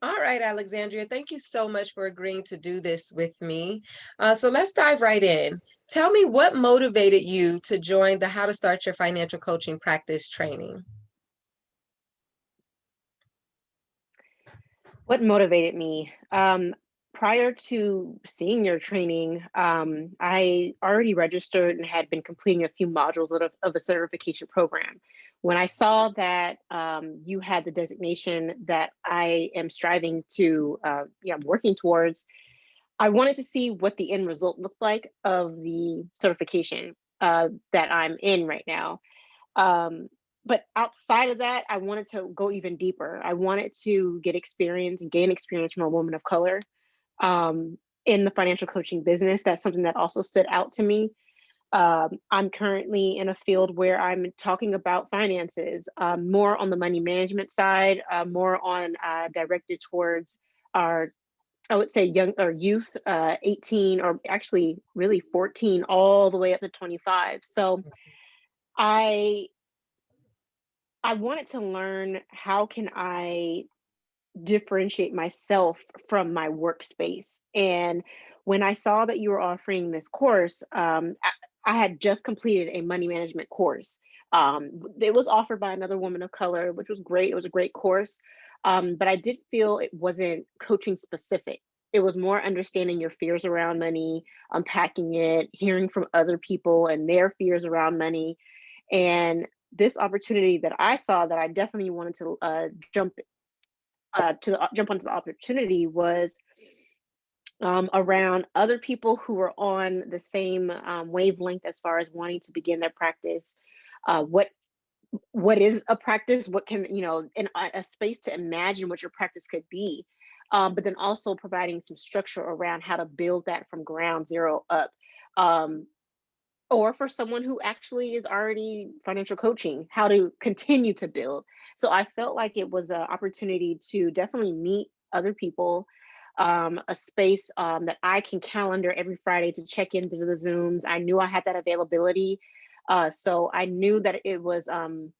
All right, Alexandria, thank you so much for agreeing to do this with me. So let's dive right in. Tell me what motivated you to join the How to Start Your Financial Coaching Practice training. What motivated me? Prior to seeing your training, I already registered and had been completing a few modules of a certification program. When I saw that you had the designation that I am striving to, I'm working towards, I wanted to see what the end result looked like of the certification that I'm in right now. Um, but outside of that, I wanted to go even deeper. I wanted to get experience and gain experience from a woman of color in the financial coaching business. That's something that also stood out to me. I'm currently in a field where I'm talking about finances, more on the money management side, more on directed towards our, I would say, young or youth, 18 or actually really 14 all the way up to 25. So I I wanted to learn how can I differentiate myself from my workspace. And when I saw that you were offering this course, I had just completed a money management course. It was offered by another woman of color, which was great. It was a great course. But I did feel it wasn't coaching specific. It was more understanding your fears around money, unpacking it, hearing from other people and their fears around money. And this opportunity that I saw that I definitely wanted to jump onto the opportunity was around other people who were on the same wavelength as far as wanting to begin their practice. What is a practice? What can in a space to imagine what your practice could be, but then also providing some structure around how to build that from ground zero up. Um, or for someone who actually is already financial coaching, how to continue to build. So I felt like it was an opportunity to definitely meet other people, a space that I can calendar every Friday to check into the Zooms. I knew I had that availability. So I knew that it was an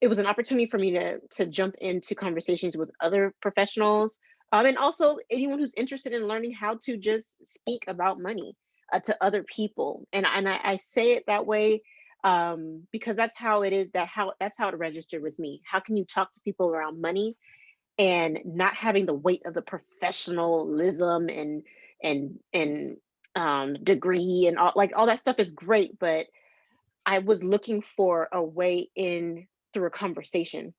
opportunity for me to jump into conversations with other professionals, and also anyone who's interested in learning how to just speak about money to other people. And I say it that way because that's how it is. That's how it registered with me. How can you talk to people around money and not having the weight of the professionalism and degree and all that stuff is great, but I was looking for a way in through a conversation,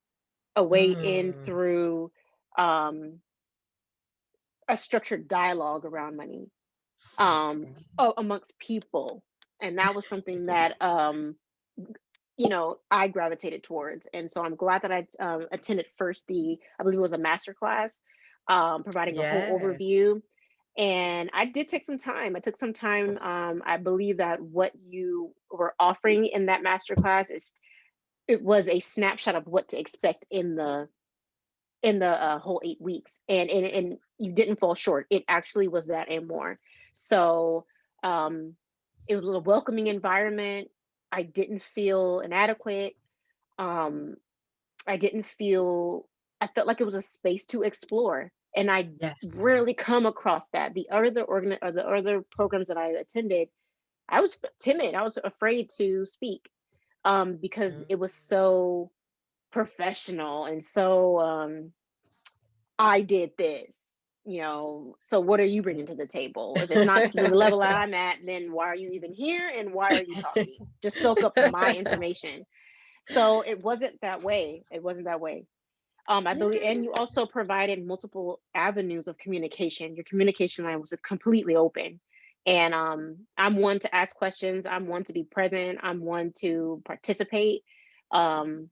a way in Mm, through um, a structured dialogue around money amongst people. And that was something that I gravitated towards. And so I'm glad that I attended first I believe it was a master class, providing a whole yes. overview. And I did take some time. I took some time. I believe that what you were offering in that master class it was a snapshot of what to expect in the whole 8 weeks, and you didn't fall short. It actually was that and more. So um, it was a welcoming environment. I didn't feel inadequate. Um, I didn't feel. I felt like it was a space to explore, and I Yes. rarely come across that. The other programs that I attended, I was timid. I was afraid to speak because Mm. it was so professional and so I did this, so what are you bringing to the table? If it's not to the level that I'm at, then why are you even here and why are you talking? Just soak up my information. So it wasn't that way. It wasn't that way. I believe, Yeah. and you also provided multiple avenues of communication. Your communication line was completely open. And I'm one to ask questions. I'm one to be present. I'm one to participate. Um,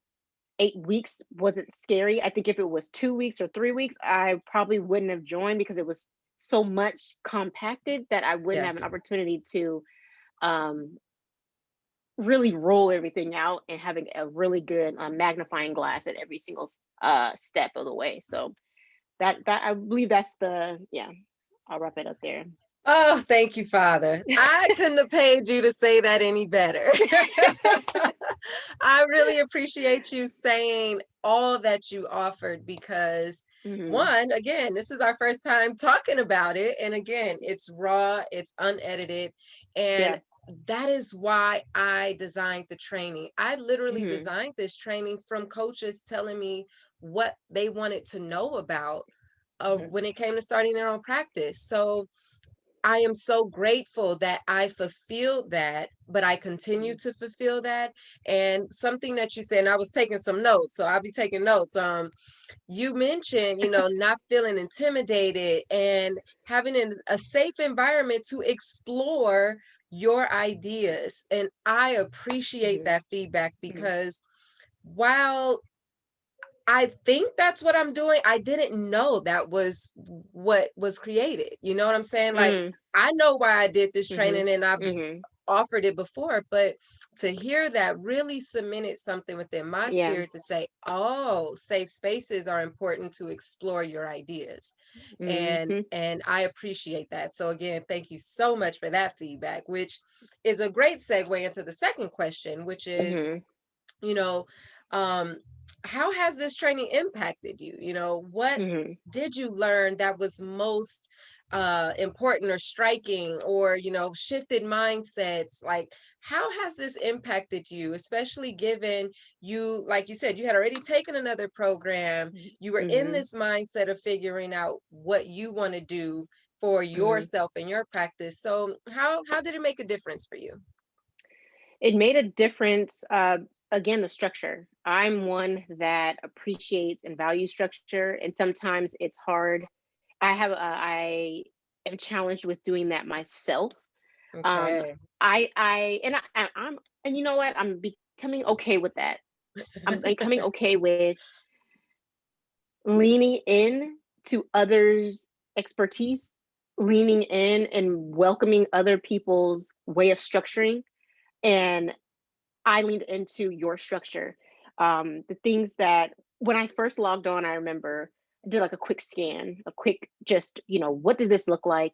8 weeks wasn't scary. I think if it was 2 weeks or 3 weeks, I probably wouldn't have joined because it was so much compacted that I wouldn't have an Yes. opportunity to um, really roll everything out and having a really good magnifying glass at every single step of the way. So that I believe that's the yeah. I'll wrap it up there. Oh, thank you, Father. I couldn't have paid you to say that any better. I really appreciate you saying all that you offered because Mm-hmm. one, again, this is our first time talking about it. And again, it's raw, it's unedited. And Yeah. that is why I designed the training. I literally Mm-hmm. designed this training from coaches telling me what they wanted to know about Mm-hmm. when it came to starting their own practice. So I am so grateful that I fulfilled that, but I continue to fulfill that. And something that you said, and I was taking some notes, so I'll be taking notes. You mentioned, not feeling intimidated and having a safe environment to explore your ideas. And I appreciate Mm-hmm. that feedback Mm-hmm. because while I think that's what I'm doing, I didn't know that was what was created. You know what I'm saying? Like, Mm-hmm. I know why I did this Mm-hmm. training and I've Mm-hmm. offered it before, but to hear that really cemented something within my Yeah. spirit to say, oh, safe spaces are important to explore your ideas. And Mm-hmm. and I appreciate that. So again, thank you so much for that feedback, which is a great segue into the second question, which is, Mm-hmm. you know, um, how has this training impacted you? What Mm-hmm. did you learn that was most important or striking, or shifted mindsets? Like, how has this impacted you, especially given you, like you said, you had already taken another program, you were in Mm-hmm. this mindset of figuring out what you want to do for Mm-hmm. yourself and your practice. So how did it make a difference for you? It made a difference. Again, the structure. I'm one that appreciates and values structure, and sometimes it's hard. I am challenged with doing that myself. Um, Okay. I'm and you know what? I'm becoming okay with that. I'm becoming okay with leaning in to others' expertise, leaning in and welcoming other people's way of structuring. And I leaned into your structure. The things that when I first logged on, I remember I did like a quick scan, a quick just, what does this look like?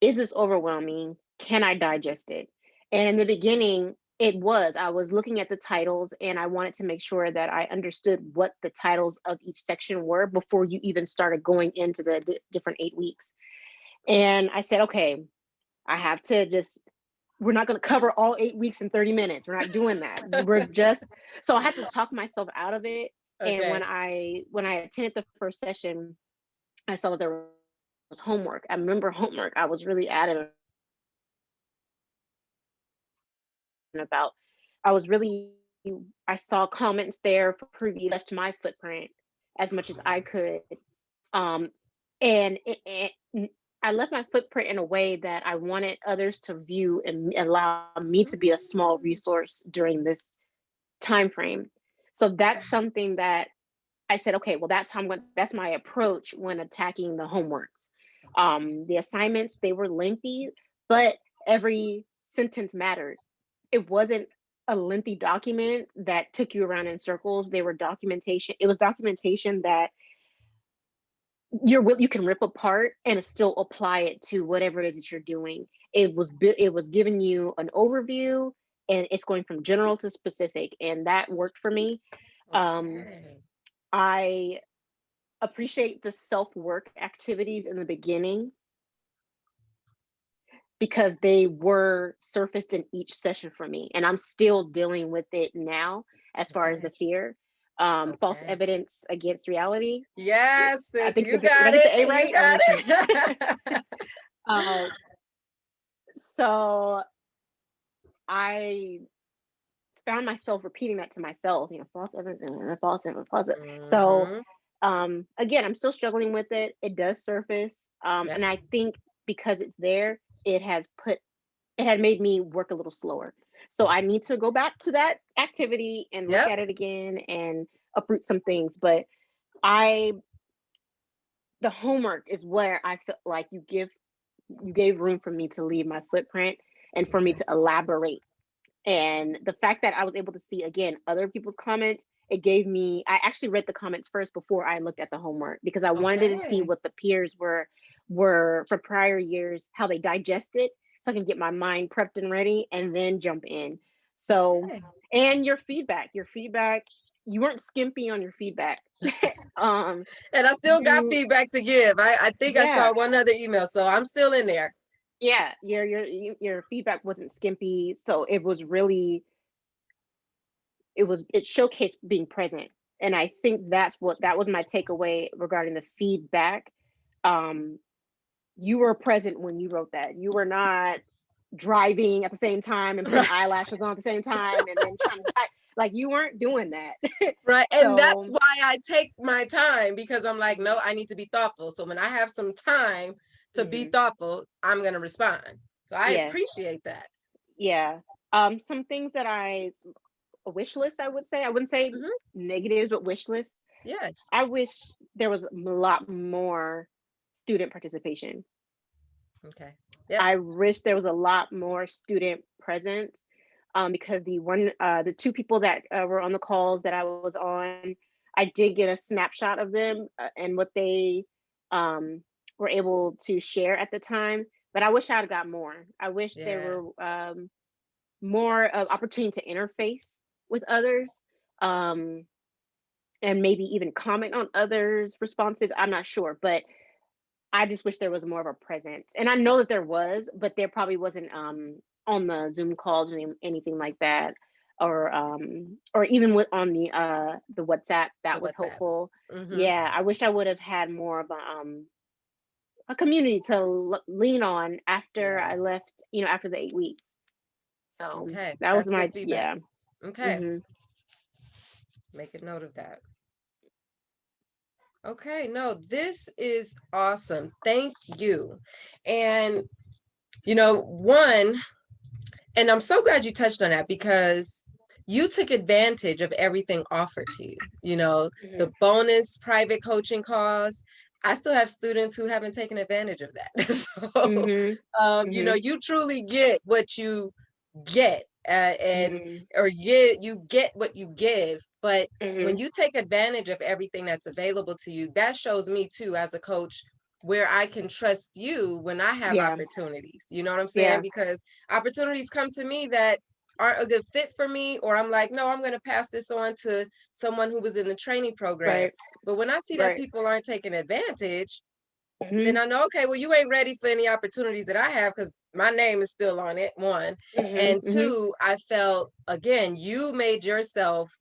Is this overwhelming? Can I digest it? And in the beginning, I was looking at the titles and I wanted to make sure that I understood what the titles of each section were before you even started going into the different 8 weeks. And I said, okay, I have to just we're not going to cover all 8 weeks in 30 minutes. We're not doing that. We're just so I had to talk myself out of it. And Okay. when I attended the first session, I saw that there was homework. I remember homework. I was really adamant about. I was really I saw comments there for previous left my footprint as much as I could. Um, and I left my footprint in a way that I wanted others to view and allow me to be a small resource during this time frame. So that's something that I said, okay, well, that's my approach when attacking the homeworks. The assignments, they were lengthy, but every sentence mattered. It wasn't a lengthy document that took you around in circles. They were documentation. It was documentation that you can rip apart and still apply it to whatever it is that you're doing. It was giving you an overview and it's going from general to specific, and that worked for me. Um, Okay. I appreciate the self-work activities in the beginning because they were surfaced in each session for me, and I'm still dealing with it now as far as the Okay. fear. False Okay. evidence against reality. Yes, I sis, think you did got I get the A it. You right? I want got to make sure. it. uh, so I found myself repeating that to myself, false evidence, false evidence, false evidence. So Hmm. again, I'm still struggling with it. It does surface. Yep. And I think because it's there, it had made me work a little slower. So I need to go back to that activity and look Yep. at it again and uproot some things. But I, the homework is where I feel like you gave room for me to leave my footprint and for me Okay. to elaborate. And the fact that I was able to see again other people's comments, it gave me. I actually read the comments first before I looked at the homework because I wanted to see Okay. what the peers were for prior years, how they digest it, so I can get my mind prepped and ready, and then jump in. So Okay. And your feedback, you weren't skimpy on your feedback. um And I still got you feedback to give. I think I yeah saw one other email, so I'm still in there. yeah your feedback wasn't skimpy, so it was really, it showcased being present. And I think that was my takeaway regarding the feedback. um you were present when you wrote that. You were not driving at the same time and putting Right. eyelashes on at the same time and then trying to type. Like, you weren't doing that. Right. And that's So why I take my time, because I'm like, no, I need to be thoughtful. So when I have some time to be mhm, thoughtful, I'm going to respond. So I yeah, appreciate that. yeah. Some things that a wish list, I would say. I wouldn't say Hmm. negatives, but wish list. Yes. I wish there was a lot more student participation. Okay. Yep. I wish there was a lot more student presence, because the two people that were on the calls that I was on, I did get a snapshot of them, and what they um, were able to share at the time. But I wish I'd got more. I wish there Yeah. were more of opportunity to interface with others, um, and maybe even comment on others' responses. I'm not sure, but I just wish there was more of a presence. And I know that there was, but there probably wasn't on the Zoom calls or anything like that. Or even with on the WhatsApp, The that was WhatsApp. helpful. Hmm. Yeah, I wish I would have had more of a community to lean on after Yeah. I left, after the 8 weeks. So Okay. that was That's good my, feedback. yeah. Okay. Hmm. Make a note of that. Okay. No, this is awesome. Thank you. And, one, and I'm so glad you touched on that, because you took advantage of everything offered to you. Hmm. The bonus private coaching calls. I still have students who haven't taken advantage of that. So, Hmm. Hmm. you truly get what you get, and Hmm. or you get what you give. But when Hmm. you take advantage of everything that's available to you, that shows me too, as a coach, where I can trust you when I have Yeah. opportunities. You know what I'm saying? Yeah. Because opportunities come to me that aren't a good fit for me, or I'm like, no, I'm going to pass this on to someone who was in the training program. Right. But when I see that Right. people aren't taking advantage, then Hmm. I know, okay, well, you ain't ready for any opportunities that I have, because my name is still on it, one. Hmm. And Hmm. two, I felt, again, you made yourself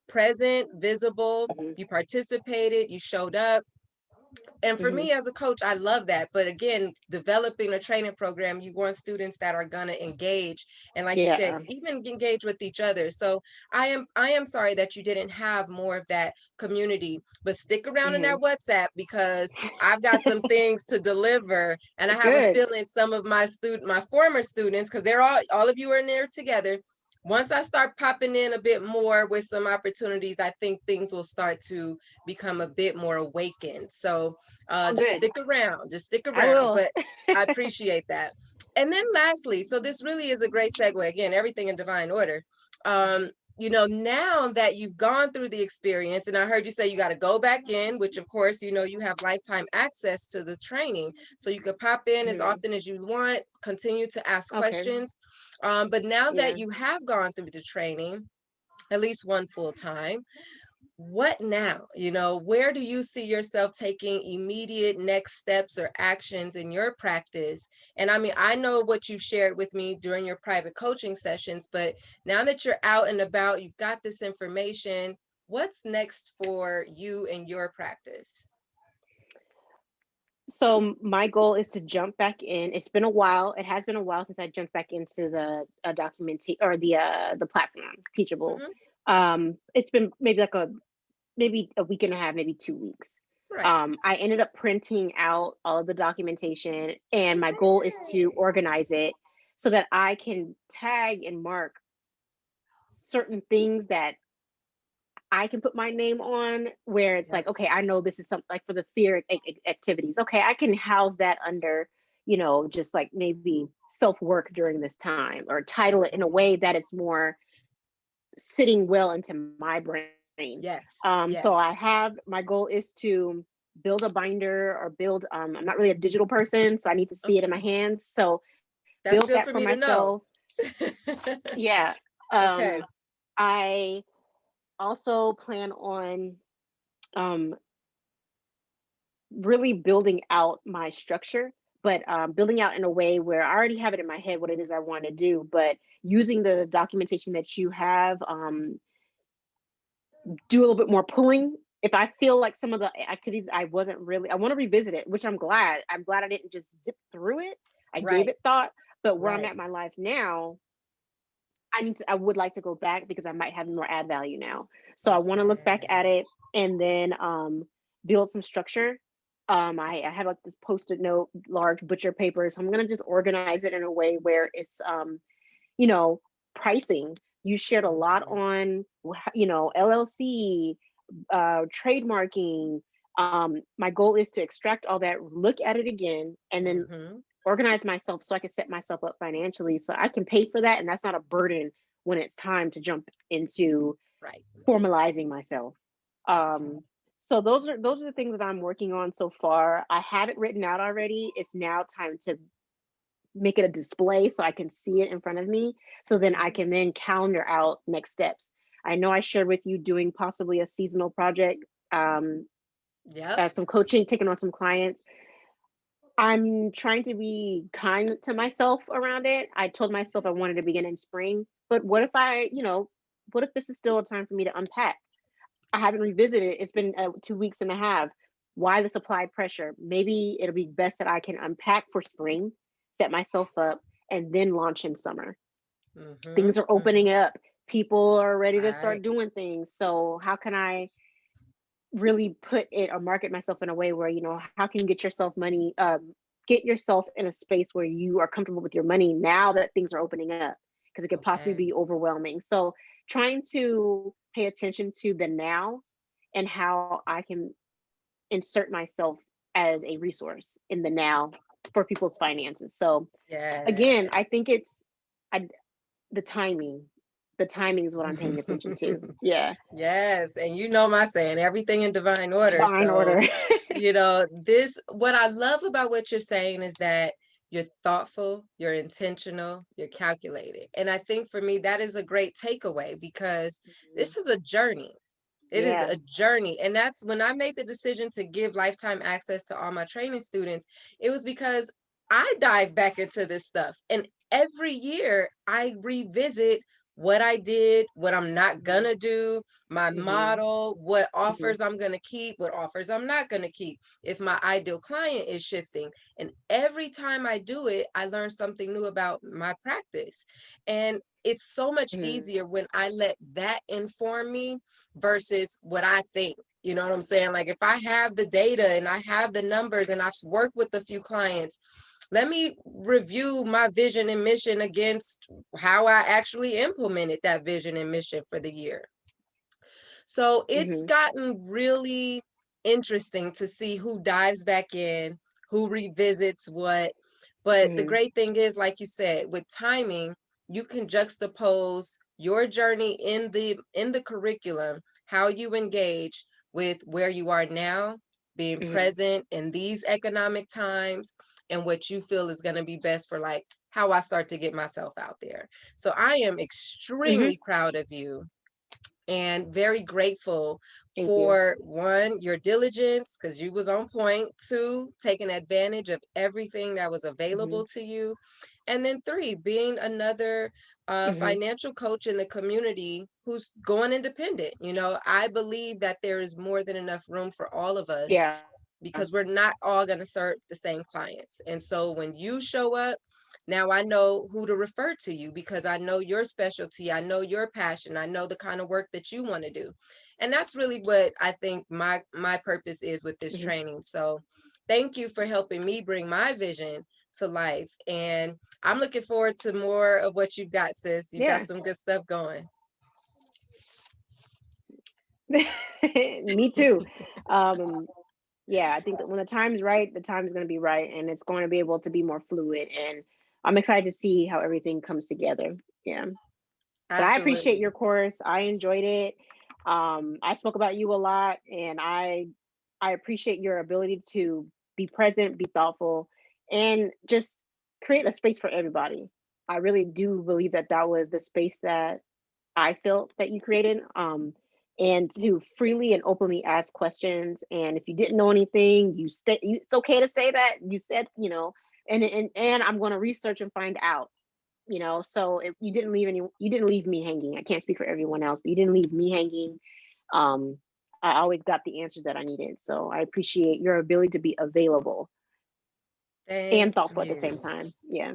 present, visible, Hmm. you participated, you showed up. And for Hmm. me as a coach, I love that. But again, developing a training program, you want students that are going to engage, and like you said, Yeah. even engage with each other. So I am sorry that you didn't have more of that community, but stick around in Hmm. that WhatsApp, because I've got some things to deliver, and I have a Good. feeling some of my former students, because they're all of you are in there together. Once I start popping in a bit more with some opportunities, I think things will start to become a bit more awakened. So Oh, just good. stick around, I but will. I appreciate that. And then lastly, so this really is a great segue, again, everything in divine order. Hmm. um now that you've gone through the experience, and I heard you say you got to go back in, which of course, you have lifetime access to the training, so you could pop in as Hmm. often as you want, continue to ask Okay. questions. But now Yeah. that you have gone through the training, at least one full time, what now? Where do you see yourself taking immediate next steps or actions in your practice? And I mean, I know what you shared with me during your private coaching sessions, but now that you're out and about, you've got this information, what's next for you and your practice? So my goal is to jump back in. It's been a while. It has been a while since I jumped back into the documentation or the platform, Teachable. Hmm. It's been maybe a week and a half, maybe 2 weeks. Right. I ended up printing out all of the documentation, and my goal is to Okay. organize it so that I can tag and mark certain things that I can put my name on, where it's Yep. like, okay, I know this is something like for the fear activities. Okay, I can house that under, just like maybe self work during this time, or title it in a way that it's more sitting well into my brain. Yes. So I Yes. have my goal is to build a binder or build. I'm not really a digital person, so I need to see it in my Okay. hands. So That's build good that for for me to know. myself. Yeah. Um, Okay. I also plan on um, really building out my structure, but building out in a way where I already have it in my head what it is I want to do, but using the documentation that you have, do a little bit more pulling. If I feel like some of the activities I wasn't really, I want to revisit it, which I'm glad. I'm glad I didn't just zip through it. I gave Right, it thought, but where I'm right. at in my life now, I would like to go back because I might have more add value now. So I want to look back Yes. at it and then build some structure. I have like this post-it note, large butcher paper. So I'm gonna just organize it in a way where it's you know, pricing. You shared a lot Mhm, on LLC, trademarking. My goal is to extract all that, look at it again, and then mhm. organize myself so I can set myself up financially so I can pay for that and that's not a burden when it's time to jump into Right. formalizing myself. Um, so those are the things that I'm working on so far. I have it written out already. It's now time to make it a display so I can see it in front of me. So then I Mhm. can then calendar out next steps. I know I shared with you doing possibly a seasonal project, um, Yep. some coaching, taking on some clients. I'm trying to be kind to myself around it. I told myself I wanted to begin in spring, but what if what if this is still a time for me to unpack? I haven't revisited it. It's been 2 weeks and a half. Why the applied pressure? Maybe it'll be best that I can unpack for spring, set myself up, and then launch in summer. Things Mhm, are opening mhm. up. People are ready to start Right. doing things. So how can I really put it or market myself in a way where how can you get yourself money, get yourself in a space where you are comfortable with your money now that things are opening up, because it could possibly Okay. be overwhelming. So trying to pay attention to the now and how I can insert myself as a resource in the now for people's finances. So again, I Yes. think it's I, the timing. The timing is what I'm paying attention to. Yeah, Yes, and you know my saying, everything in divine order. divine So, order. what I love about what you're saying is that you're thoughtful, you're intentional, you're calculated. And I think for me, that is a great takeaway because Mhm. this is a journey. It is Yeah. a journey. And that's when I made the decision to give lifetime access to all my training students. It was because I dive back into this stuff. And every year I revisit what I did, what I'm not Mhm. gonna do, my Mhm. model, what Mhm. offers I'm gonna keep, what offers I'm not gonna keep, if my ideal client is shifting. And every time I do it, I learn something new about my practice. And it's so much Mhm. easier when I let that inform me versus what I think. You know what I'm saying? Like if I have the data and I have the numbers and I've worked with a few clients, let me review my vision and mission against how I actually implemented that vision and mission for the year. So it's Mhm. gotten really interesting to see who dives back in, who revisits what. But the Mhm. great thing is, like you said, with timing, you can juxtapose your journey in the curriculum, how you engage with where you are now, being Mhm. present in these economic times, and what you feel is going to be best for like how I start to get myself out there. So I am Mhm. extremely proud of you and very grateful Thank you. for one, your diligence because you was on point, two, taking advantage of everything that was Mhm. available to you, and then three, being another Mhm. financial coach in the community who's going independent. I believe that there is more than enough room for all of us Yeah. because we're not all going to serve the same clients. And so when you show up, now I know who to refer to you because I know your specialty, I know your passion, I know the kind of work that you want to do. And that's really what I think my purpose is with this Mhm. training. So thank you for helping me bring my vision to life. And I'm looking forward to more of what you've got, sis. You got Yeah. some good stuff going. Me too. Um, yeah, I think that when the time's right, the time's going to be right, and it's going to be able to be more fluid. And I'm excited to see how everything comes together. Yeah. But I appreciate Absolutely. your course. I enjoyed it. I spoke about you a lot, and I appreciate your ability to be present, be thoughtful, and just create a space for everybody. I really do believe that that was the space that I felt that you created, and to freely and openly ask questions. And if you didn't know anything, it's okay to say that you said, and I'm going to research and find out. So you didn't you didn't leave me hanging. I can't speak for everyone else, but you didn't leave me hanging. Um, I always got the answers that I needed. So I appreciate your ability to be available and Thank thoughtful at the you. same time. Yeah.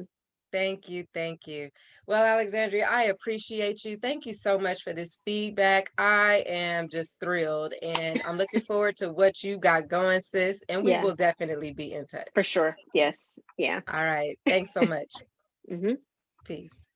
Thank you. Thank you. Well, Alexandria, I appreciate you. Thank you so much for this feedback. I am just thrilled and I'm looking forward to what you got going, sis. And we Yeah, will definitely be in for touch. sure. Yes. Yeah. All right. Thanks so much. Hmm. Peace.